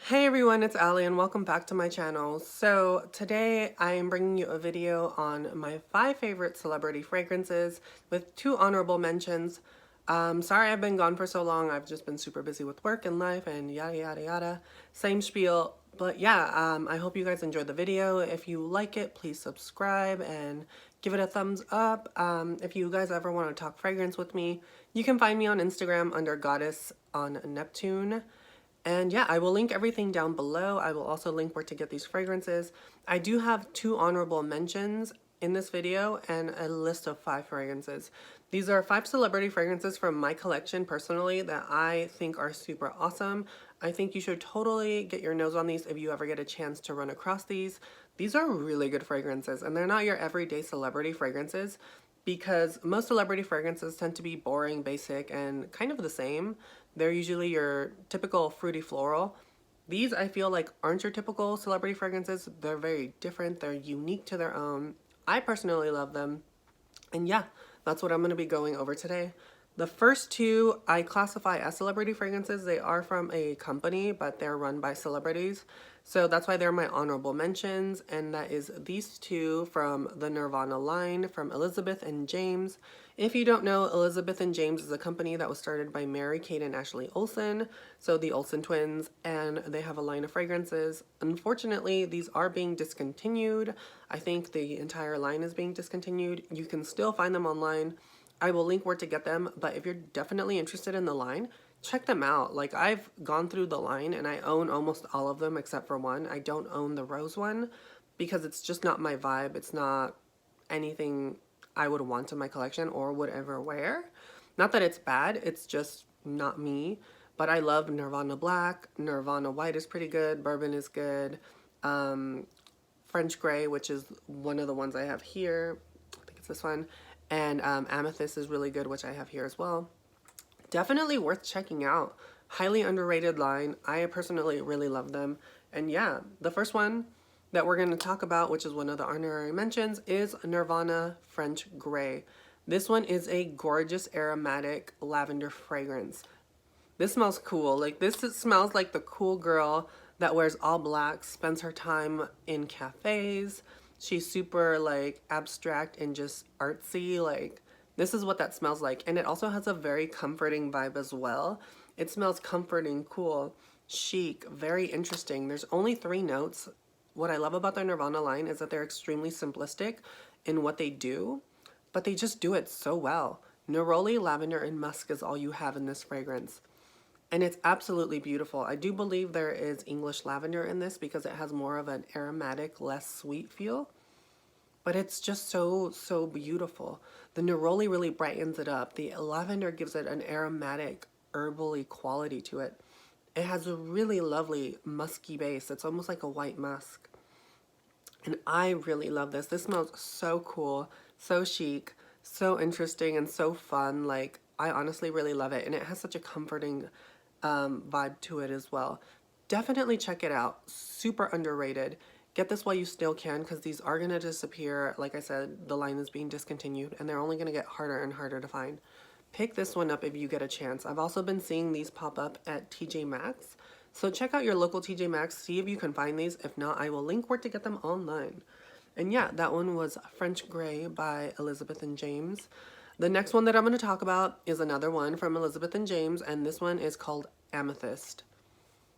Hey everyone, it's Ali and welcome back to my channel. So today I am bringing you a video on my 5 favorite celebrity fragrances with 2 honorable mentions. Sorry I've been gone for so long. I've just been super busy with work and life and yada yada yada. Same spiel. But yeah, I hope you guys enjoyed the video. If you like it, please subscribe and give it a thumbs up. If you guys ever want to talk fragrance with me, you can find me on Instagram under Goddess on Neptune. And yeah, I will link everything down below. I will also link where to get these fragrances. I do have 2 honorable mentions in this video and a list of 5 fragrances. These are 5 celebrity fragrances from my collection personally that I think are super awesome. I think you should totally get your nose on these if you ever get a chance to run across these. These are really good fragrances and they're not your everyday celebrity fragrances because most celebrity fragrances tend to be boring, basic, and kind of the same. They're usually your typical fruity floral. These I feel like aren't your typical celebrity fragrances. They're very different. They're unique to their own. I personally love them. And yeah, that's what I'm going to be going over today. The first 2 I classify as celebrity fragrances. They are from a company, but they're run by celebrities. So that's why they're my honorable mentions. And that is these 2 from the Nirvana line from Elizabeth and James. If you don't know, Elizabeth and James is a company that was started by Mary Kate and Ashley Olsen, so the Olsen twins, and they have a line of fragrances. Unfortunately, these are being discontinued. I think the entire line is being discontinued. You can still find them online. I will link where to get them, but if you're definitely interested in the line, check them out. Like, I've gone through the line and I own almost all of them except for one. I don't own the rose one because it's just not my vibe. It's not anything I would want in my collection or would ever wear. Not that it's bad, it's just not me. But I love Nirvana Black. Nirvana White is pretty good. Bourbon is good. French Gray, which is one of the ones I have here. I think it's this one. And Amethyst is really good, which I have here as well. Definitely worth checking out. Highly underrated line. I personally really love them. And yeah, the first one that we're going to talk about, which is one of the honorary mentions, is Nirvana French Gray. This one is a gorgeous aromatic lavender fragrance. This smells cool. Like, this smells like the cool girl that wears all black, spends her time in cafes. She's super like abstract and just artsy. Like, this is what that smells like. And it also has a very comforting vibe as well. It smells comforting, cool, chic, very interesting. There's only 3 notes. What I love about the Nirvana line is that they're extremely simplistic in what they do, but they just do it so well. Neroli, lavender, and musk is all you have in this fragrance. And it's absolutely beautiful. I do believe there is English lavender in this because it has more of an aromatic, less sweet feel. But it's just so beautiful. The neroli really brightens it up. The lavender gives it an aromatic, herbally quality to it. It has a really lovely musky base. It's almost like a white musk. And I really love this. This smells so cool, so chic, so interesting, and so fun. Like, I honestly really love it. And it has such a comforting vibe to it as well. Definitely check it out. Super underrated. Get this while you still can because these are going to disappear. Like I said, the line is being discontinued and they're only going to get harder and harder to find. Pick this one up if you get a chance. I've also been seeing these pop up at TJ Maxx. So check out your local TJ Maxx. See if you can find these. If not, I will link where to get them online. And yeah, that one was French Gray by Elizabeth and James. The next one that I'm going to talk about is another one from Elizabeth and James, and this one is called Amethyst.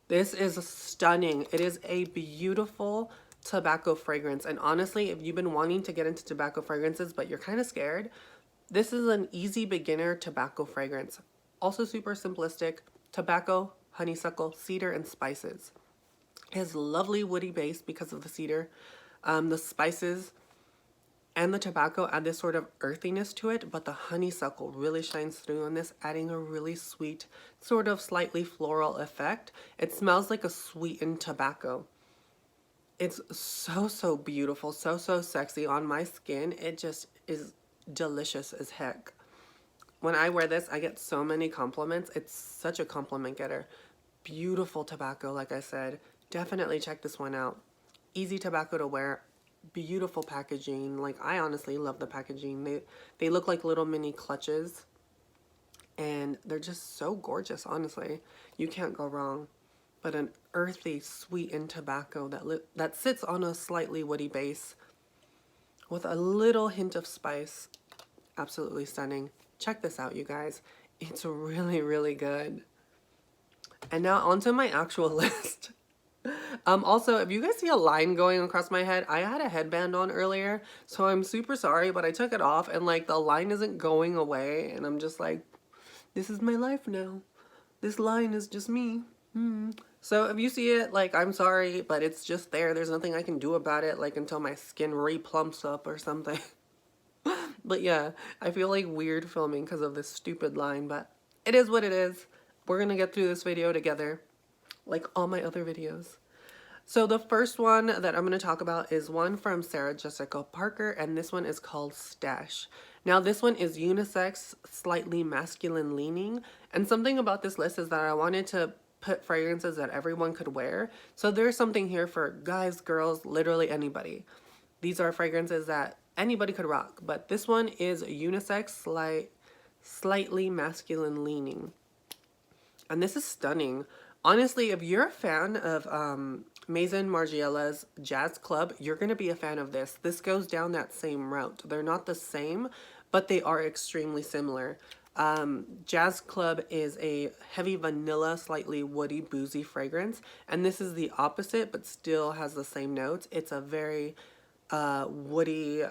This is stunning. It is a beautiful tobacco fragrance, and honestly, if you've been wanting to get into tobacco fragrances but you're kind of scared, this is an easy beginner tobacco fragrance. Also super simplistic. Tobacco, honeysuckle, cedar, and spices. It has lovely woody base because of the cedar. The spices and the tobacco add this sort of earthiness to it, but the honeysuckle really shines through on this, adding a really sweet, sort of slightly floral effect. It smells like a sweetened tobacco. It's so beautiful, so sexy on my skin. It just is delicious as heck. When I wear this, I get so many compliments. It's such a compliment getter. Beautiful tobacco, like I said. Definitely check this one out. Easy tobacco to wear. Beautiful packaging. Like, I honestly love the packaging. They look like little mini clutches and they're just so gorgeous. Honestly, you can't go wrong. but an earthy, sweetened tobacco that sits on a slightly woody base with a little hint of spice. Absolutely stunning. Check this out, you guys. It's really, really good. And now onto my actual list. Also, if you guys see a line going across my head, I had a headband on earlier, so I'm super sorry, but I took it off and like the line isn't going away, and I'm just like, this is my life now. This line is just me. So if you see it, like, I'm sorry, but it's just there. There's nothing I can do about it, like, until my skin re-plumps up or something. But yeah, I feel like weird filming because of this stupid line, but it is what it is. We're gonna get through this video together, like all my other videos. So the first one that I'm going to talk about is one from Sarah Jessica Parker, and this one is called Stash. Now this one is unisex, slightly masculine leaning, and something about this list is that I wanted to put fragrances that everyone could wear. So there's something here for guys, girls, literally anybody. These are fragrances that anybody could rock, but this one is unisex, slightly masculine leaning. And this is stunning. Honestly, if you're a fan of Maison Margiela's Jazz Club, you're going to be a fan of this. This goes down that same route. They're not the same, but they are extremely similar. Jazz Club is a heavy vanilla, slightly woody, boozy fragrance. And this is the opposite, but still has the same notes. It's a very woody,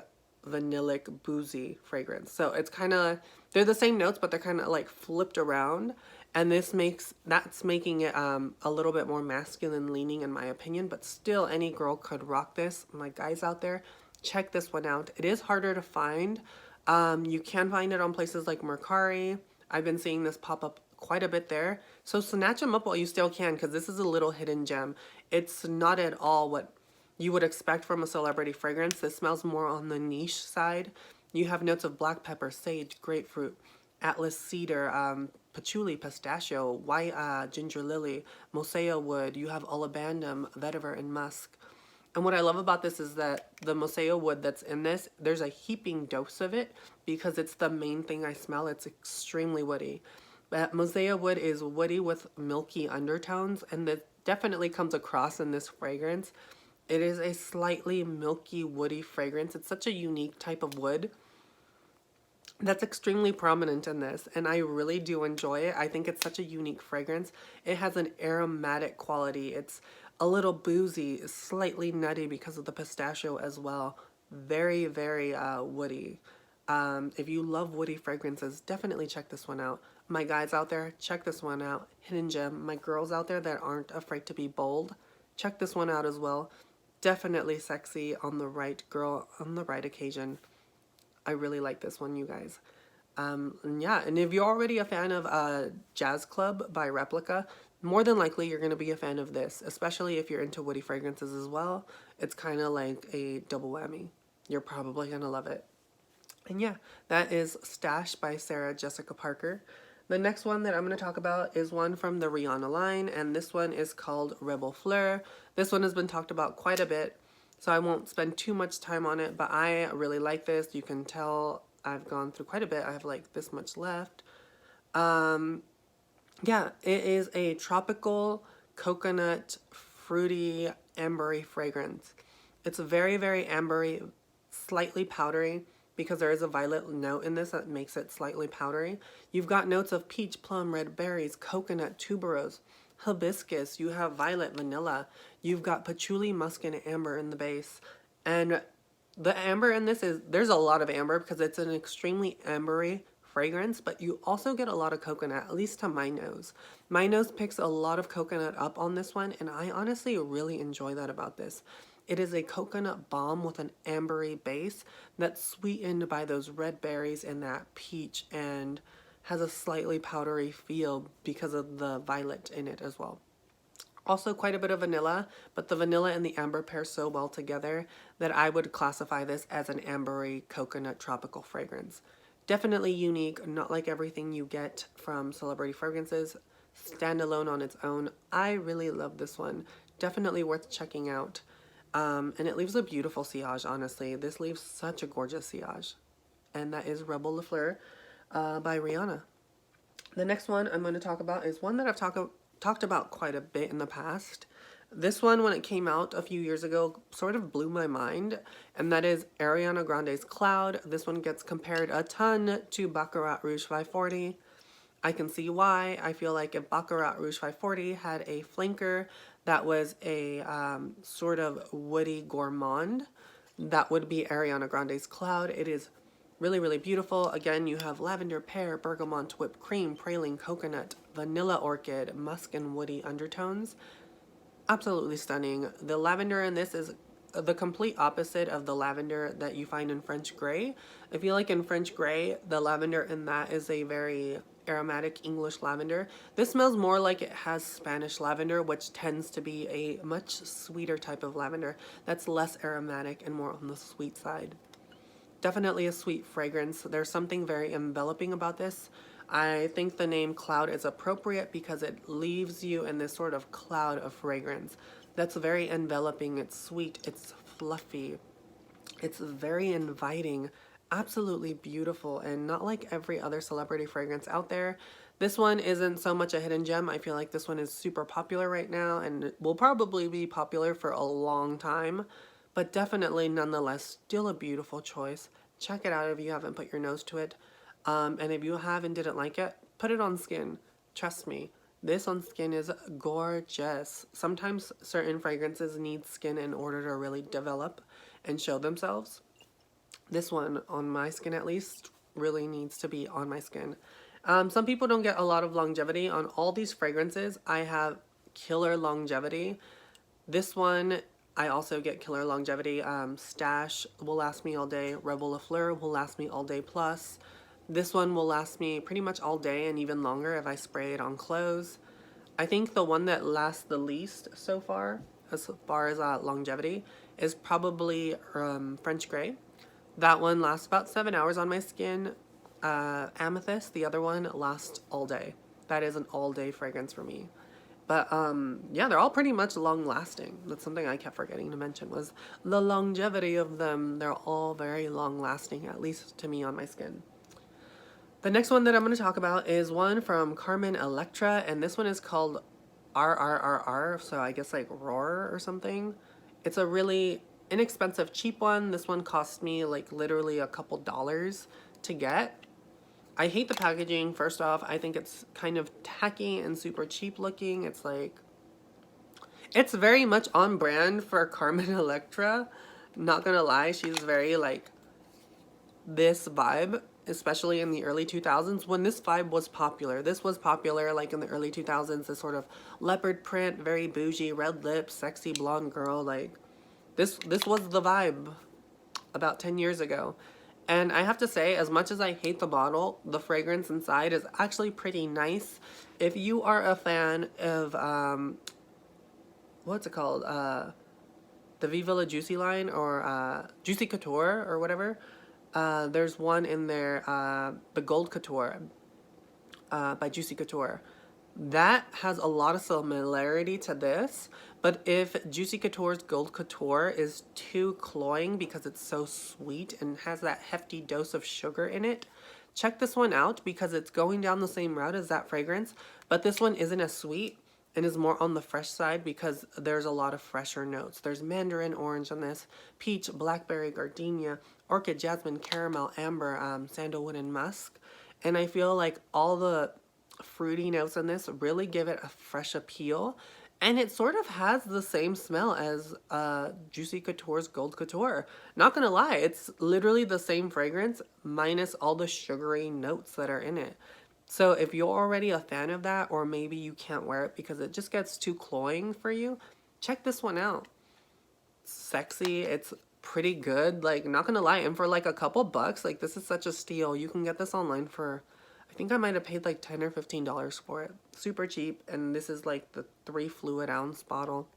vanillic, boozy fragrance. So it's kind of, they're the same notes, but they're kind of like flipped around. And that's making it a little bit more masculine leaning in my opinion, but still any girl could rock this. My guys out there, check this one out. It is harder to find. You can find it on places like Mercari. I've been seeing this pop up quite a bit there. So snatch them up while you still can, because this is a little hidden gem. It's not at all what you would expect from a celebrity fragrance. This smells more on the niche side. You have notes of black pepper, sage, grapefruit, Atlas cedar, patchouli, pistachio, white ginger lily, mosaic wood. You have olivandum, vetiver, and musk. And what I love about this is that the mosaic wood that's in this, there's a heaping dose of it because it's the main thing I smell. It's extremely woody. But mosaic wood is woody with milky undertones, and that definitely comes across in this fragrance. It is a slightly milky, woody fragrance. It's such a unique type of wood that's extremely prominent in this, and I really do enjoy it. I think it's such a unique fragrance. It has an aromatic quality. It's a little boozy, slightly nutty because of the pistachio as well. Very, very woody. If you love woody fragrances, definitely check this one out. My guys out there, check this one out. Hidden gem. My girls out there that aren't afraid to be bold, check this one out as well. Definitely sexy on the right girl, on the right occasion. I really like this one, you guys. And yeah, and if you're already a fan of Jazz Club by Replica, more than likely you're going to be a fan of this, especially if you're into woody fragrances as well. It's kind of like a double whammy. You're probably going to love it. And yeah, that is Stash by Sarah Jessica Parker. The next one that I'm going to talk about is one from the Rihanna line, and this one is called Reb'l Fleur. This one has been talked about quite a bit, so I won't spend too much time on it, but I really like this. You can tell I've gone through quite a bit. I have like this much left. Yeah, it is a tropical, coconut, fruity, ambery fragrance. It's very, very ambery, slightly powdery, because there is a violet note in this that makes it slightly powdery. You've got notes of peach, plum, red berries, coconut, tuberose, hibiscus. You have violet, vanilla. You've got patchouli, musk, and amber in the base. And the amber in this is, there's a lot of amber because it's an extremely ambery fragrance, but you also get a lot of coconut, at least to my nose. My nose picks a lot of coconut up on this one, and I honestly really enjoy that about this. It is a coconut balm with an ambery base that's sweetened by those red berries and that peach, and has a slightly powdery feel because of the violet in it as well. Also quite a bit of vanilla, but the vanilla and the amber pair so well together that I would classify this as an ambery coconut tropical fragrance. Definitely unique, not like everything you get from celebrity fragrances. Standalone on its own. I really love this one. Definitely worth checking out. And it leaves a beautiful sillage, honestly. This leaves such a gorgeous sillage. And that is Reb'l Fleur by Rihanna. The next one I'm going to talk about is one that I've talked about quite a bit in the past. This one, when it came out a few years ago, sort of blew my mind, and that is Ariana Grande's Cloud. This one gets compared a ton to Baccarat Rouge 540. I can see why. I feel like if Baccarat Rouge 540 had a flanker that was a sort of woody gourmand, that would be Ariana Grande's Cloud. It is really, really beautiful. Again, you have lavender, pear, bergamot, whipped cream, praline, coconut, vanilla orchid, musk, and woody undertones. Absolutely stunning. The lavender in this is the complete opposite of the lavender that you find in French Grey. I feel like in French Grey, the lavender in that is a very aromatic English lavender. This smells more like it has Spanish lavender, which tends to be a much sweeter type of lavender that's less aromatic and more on the sweet side. Definitely a sweet fragrance. There's something very enveloping about this. I think the name Cloud is appropriate because it leaves you in this sort of cloud of fragrance that's very enveloping. It's sweet, it's fluffy, it's very inviting, absolutely beautiful, and not like every other celebrity fragrance out there. This one isn't so much a hidden gem. I feel like this one is super popular right now and will probably be popular for a long time, but definitely nonetheless still a beautiful choice. Check it out if you haven't put your nose to it. And if you have and didn't like it, put it on skin. Trust me, this on skin is gorgeous. Sometimes certain fragrances need skin in order to really develop and show themselves. This one, on my skin at least, really needs to be on my skin. Some people don't get a lot of longevity. On all these fragrances, I have killer longevity. This one, I also get killer longevity. Stash will last me all day. Reb'l Le Fleur will last me all day plus. This one will last me pretty much all day and even longer if I spray it on clothes. I think the one that lasts the least so far as longevity, is probably French Grey. That one lasts about 7 hours on my skin. Amethyst, the other one, lasts all day. That is an all-day fragrance for me. But yeah, they're all pretty much long-lasting. That's something I kept forgetting to mention, was the longevity of them. They're all very long-lasting, at least to me on my skin. The next one that I'm going to talk about is one from Carmen Electra, and this one is called RRRR, so I guess like Roar or something. It's a really inexpensive, cheap one. This one cost me like literally a couple dollars to get. I hate the packaging. First off, I think it's kind of tacky and super cheap looking. It's like, it's very much on brand for Carmen Electra. Not gonna lie, she's very like this vibe, especially in the early 2000s when this vibe was popular. This was popular like in the early 2000s, this sort of leopard print, very bougie, red lips, sexy blonde girl. Like this was the vibe about 10 years ago. And I have to say, as much as I hate the bottle, the fragrance inside is actually pretty nice. If you are a fan of, what's it called? The Viva La Juicy line, or Juicy Couture or whatever. There's one in there, the Gold Couture by Juicy Couture. That has a lot of similarity to this, but if Juicy Couture's Gold Couture is too cloying because it's so sweet and has that hefty dose of sugar in it, check this one out because it's going down the same route as that fragrance, but this one isn't as sweet and is more on the fresh side because there's a lot of fresher notes. There's mandarin orange on this, peach, blackberry, gardenia, orchid, jasmine, caramel, amber, sandalwood, and musk. And I feel like all the fruity notes in this really give it a fresh appeal, and it sort of has the same smell as Juicy Couture's Gold Couture. Not gonna lie, it's literally the same fragrance minus all the sugary notes that are in it. So if you're already a fan of that, or maybe you can't wear it because it just gets too cloying for you, check this one out. It's sexy, it's pretty good, like not gonna lie, and for like a couple bucks, like this is such a steal. You can get this online for, I think I might have paid like $10 or $15 for it. Super cheap, and this is like the 3 fluid ounce bottle.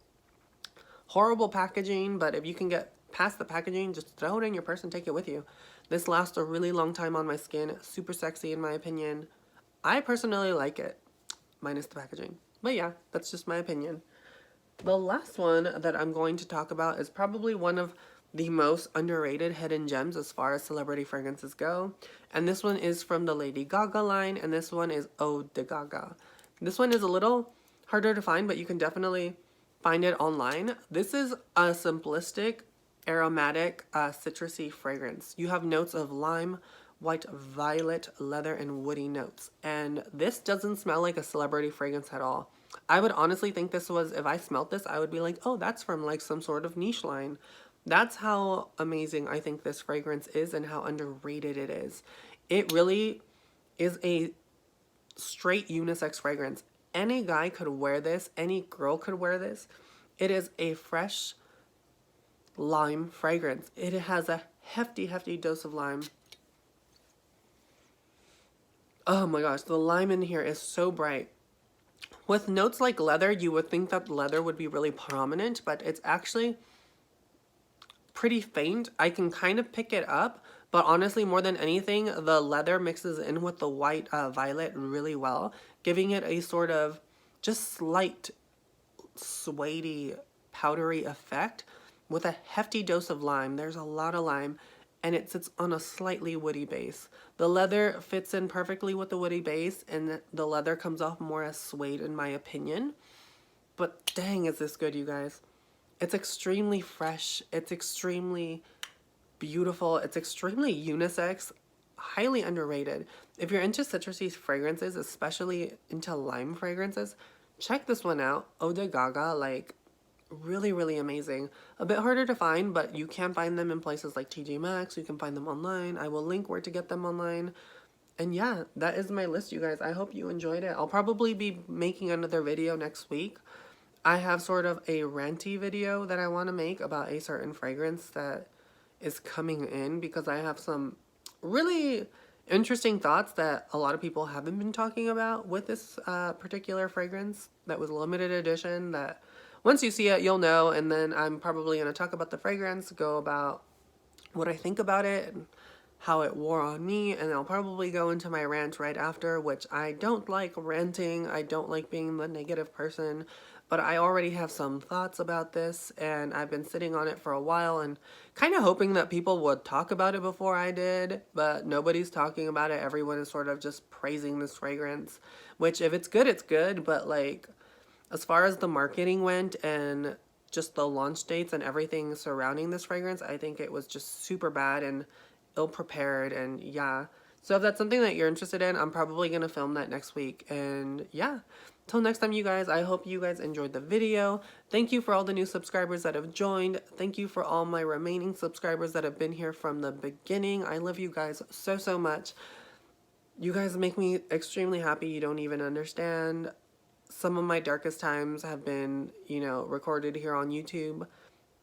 Horrible packaging, but if you can get past the packaging, just throw it in your purse and take it with you. This lasts a really long time on my skin. Super sexy in my opinion. I personally like it, minus the packaging. But yeah, that's just my opinion. The last one that I'm going to talk about is probably one of the most underrated hidden gems as far as celebrity fragrances go. And this one is from the Lady Gaga line, and this one is Eau de Gaga. This one is a little harder to find, but you can definitely find it online. This is a simplistic, aromatic, citrusy fragrance. You have notes of lime, white violet, leather, and woody notes. And this doesn't smell like a celebrity fragrance at all. I would honestly think this was, if I smelled this, I would be like, oh, that's from like some sort of niche line. That's how amazing I think this fragrance is and how underrated it is. It really is a straight unisex fragrance. Any guy could wear this, any girl could wear this. It is a fresh lime fragrance. It has a hefty, hefty dose of lime. Oh my gosh, the lime in here is so bright. With notes like leather, you would think that leather would be really prominent, but it's actually pretty faint. I can kind of pick it up, but honestly, more than anything, the leather mixes in with the white violet really well, giving it a sort of just slight suede powdery effect with a hefty dose of lime. There's a lot of lime, and it sits on a slightly woody base. The leather fits in perfectly with the woody base, and the leather comes off more as suede in my opinion. But dang, is this good, you guys. It's extremely fresh. It's extremely beautiful. It's extremely unisex. Highly underrated. If you're into citrusy fragrances, especially into lime fragrances, check this one out. Eau de Gaga, like, really, really amazing. A bit harder to find, but you can find them in places like TJ Maxx. You can find them online. I will link where to get them online. And yeah, that is my list, you guys. I hope you enjoyed it. I'll probably be making another video next week. I have sort of a ranty video that I want to make about a certain fragrance that is coming in, because I have some really interesting thoughts that a lot of people haven't been talking about with this particular fragrance that was limited edition, that once you see it, you'll know. And then I'm probably going to talk about the fragrance, go about what I think about it, and how it wore on me, and I'll probably go into my rant right after, which I don't like ranting. I don't like being the negative person, but I already have some thoughts about this, and I've been sitting on it for a while and kind of hoping that people would talk about it before I did, but nobody's talking about it. Everyone is sort of just praising this fragrance, which if it's good, it's good, but like, as far as the marketing went and just the launch dates and everything surrounding this fragrance, I think it was just super bad and ill-prepared. And yeah, so if that's something that you're interested in, I'm probably gonna film that next week. And yeah, till next time, you guys, I hope you guys enjoyed the video. Thank you for all the new subscribers that have joined. Thank you for all my remaining subscribers that have been here from the beginning. I love you guys so, so much. You guys make me extremely happy. You don't even understand. Some of my darkest times have been, you know, recorded here on YouTube,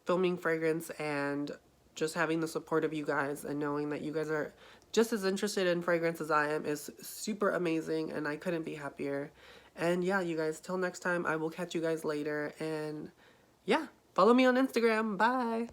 filming fragrance, and just having the support of you guys and knowing that you guys are just as interested in fragrance as I am is super amazing, and I couldn't be happier. And yeah, you guys, till next time, I will catch you guys later. And yeah, follow me on Instagram. Bye.